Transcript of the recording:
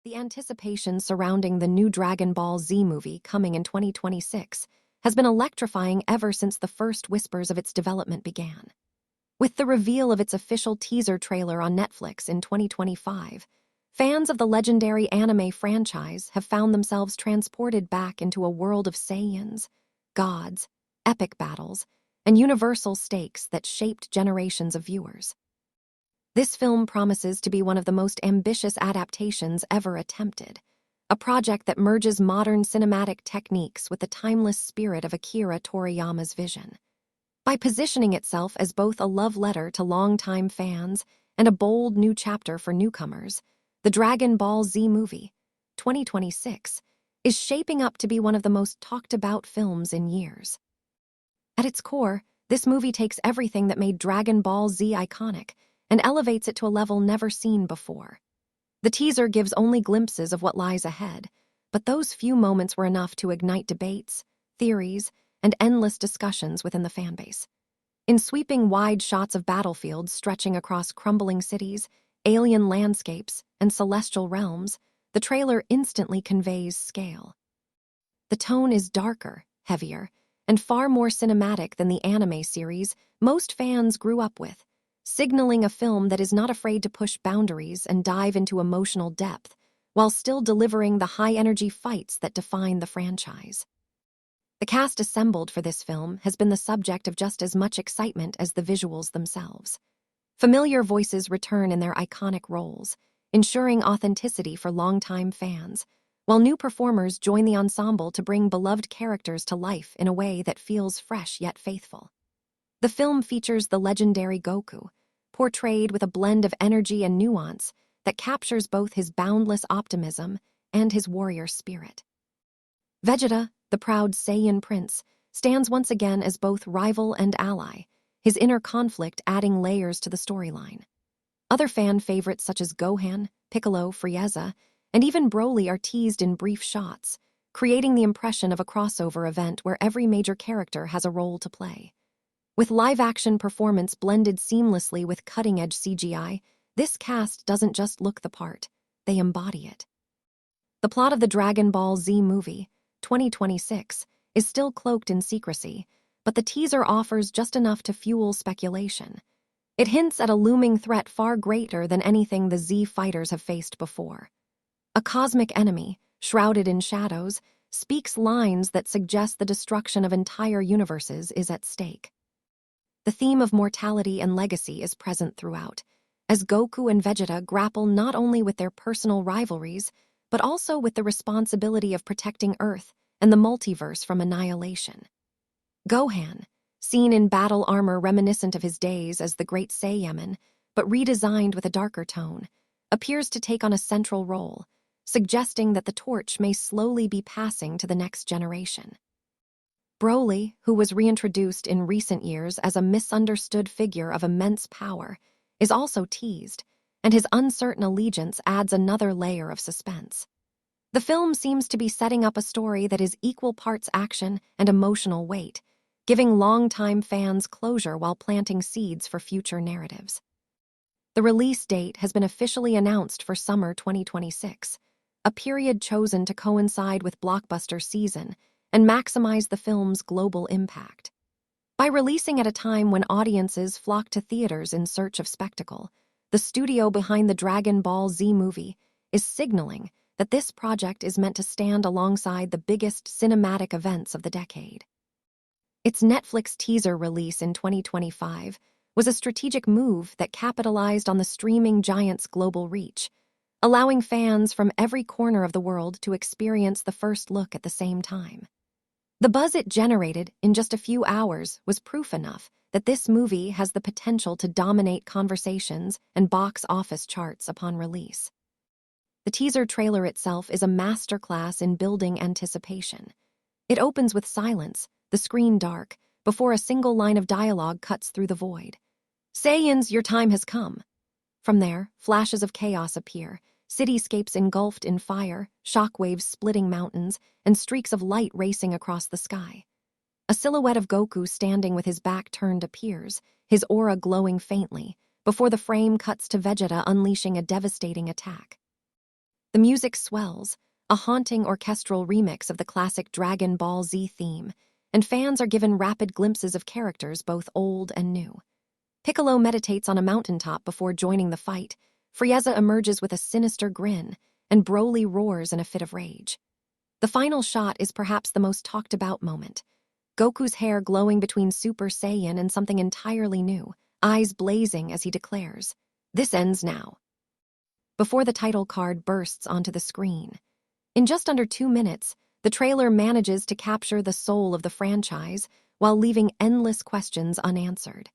The anticipation surrounding the new Dragon Ball Z movie coming in 2026 has been electrifying ever since the first whispers of its development began. With the reveal of its official teaser trailer on Netflix in 2025, fans of the legendary anime franchise have found themselves transported back into a world of Saiyans, gods, epic battles, and universal stakes that shaped generations of viewers. This film promises to be one of the most ambitious adaptations ever attempted, a project that merges modern cinematic techniques with the timeless spirit of Akira Toriyama's vision. By positioning itself as both a love letter to longtime fans and a bold new chapter for newcomers, the Dragon Ball Z movie, 2026, is shaping up to be one of the most talked-about films in years. At its core, this movie takes everything that made Dragon Ball Z iconic and elevates it to a level never seen before. The teaser gives only glimpses of what lies ahead, but those few moments were enough to ignite debates, theories, and endless discussions within the fanbase. In sweeping wide shots of battlefields stretching across crumbling cities, alien landscapes, and celestial realms, the trailer instantly conveys scale. The tone is darker, heavier, and far more cinematic than the anime series most fans grew up with, signaling a film that is not afraid to push boundaries and dive into emotional depth, while still delivering the high-energy fights that define the franchise. The cast assembled for this film has been the subject of just as much excitement as the visuals themselves. Familiar voices return in their iconic roles, ensuring authenticity for longtime fans, while new performers join the ensemble to bring beloved characters to life in a way that feels fresh yet faithful. The film features the legendary Goku, portrayed with a blend of energy and nuance that captures both his boundless optimism and his warrior spirit. Vegeta, the proud Saiyan prince, stands once again as both rival and ally, his inner conflict adding layers to the storyline. Other fan favorites such as Gohan, Piccolo, Frieza, and even Broly are teased in brief shots, creating the impression of a crossover event where every major character has a role to play. With live-action performance blended seamlessly with cutting-edge CGI, this cast doesn't just look the part, they embody it. The plot of the Dragon Ball Z movie, 2026, is still cloaked in secrecy, but the teaser offers just enough to fuel speculation. It hints at a looming threat far greater than anything the Z fighters have faced before. A cosmic enemy, shrouded in shadows, speaks lines that suggest the destruction of entire universes is at stake. The theme of mortality and legacy is present throughout, as Goku and Vegeta grapple not only with their personal rivalries, but also with the responsibility of protecting Earth and the multiverse from annihilation. Gohan, seen in battle armor reminiscent of his days as the Great Saiyaman, but redesigned with a darker tone, appears to take on a central role, suggesting that the torch may slowly be passing to the next generation. Broly, who was reintroduced in recent years as a misunderstood figure of immense power, is also teased, and his uncertain allegiance adds another layer of suspense. The film seems to be setting up a story that is equal parts action and emotional weight, giving longtime fans closure while planting seeds for future narratives. The release date has been officially announced for summer 2026, a period chosen to coincide with blockbuster season and maximize the film's global impact. By releasing at a time when audiences flock to theaters in search of spectacle, the studio behind the Dragon Ball Z movie is signaling that this project is meant to stand alongside the biggest cinematic events of the decade. Its Netflix teaser release in 2025 was a strategic move that capitalized on the streaming giant's global reach, allowing fans from every corner of the world to experience the first look at the same time. The buzz it generated in just a few hours was proof enough that this movie has the potential to dominate conversations and box office charts upon release. The teaser trailer itself is a masterclass in building anticipation. It opens with silence, the screen dark, before a single line of dialogue cuts through the void. "Saiyans, your time has come." From there, flashes of chaos appear, cityscapes engulfed in fire, shockwaves splitting mountains, and streaks of light racing across the sky. A silhouette of Goku standing with his back turned appears, his aura glowing faintly, before the frame cuts to Vegeta unleashing a devastating attack. The music swells, a haunting orchestral remix of the classic Dragon Ball Z theme, and fans are given rapid glimpses of characters both old and new. Piccolo meditates on a mountaintop before joining the fight, Frieza emerges with a sinister grin, and Broly roars in a fit of rage. The final shot is perhaps the most talked-about moment. Goku's hair glowing between Super Saiyan and something entirely new, eyes blazing as he declares, "This ends now," before the title card bursts onto the screen. In just under 2 minutes, the trailer manages to capture the soul of the franchise while leaving endless questions unanswered.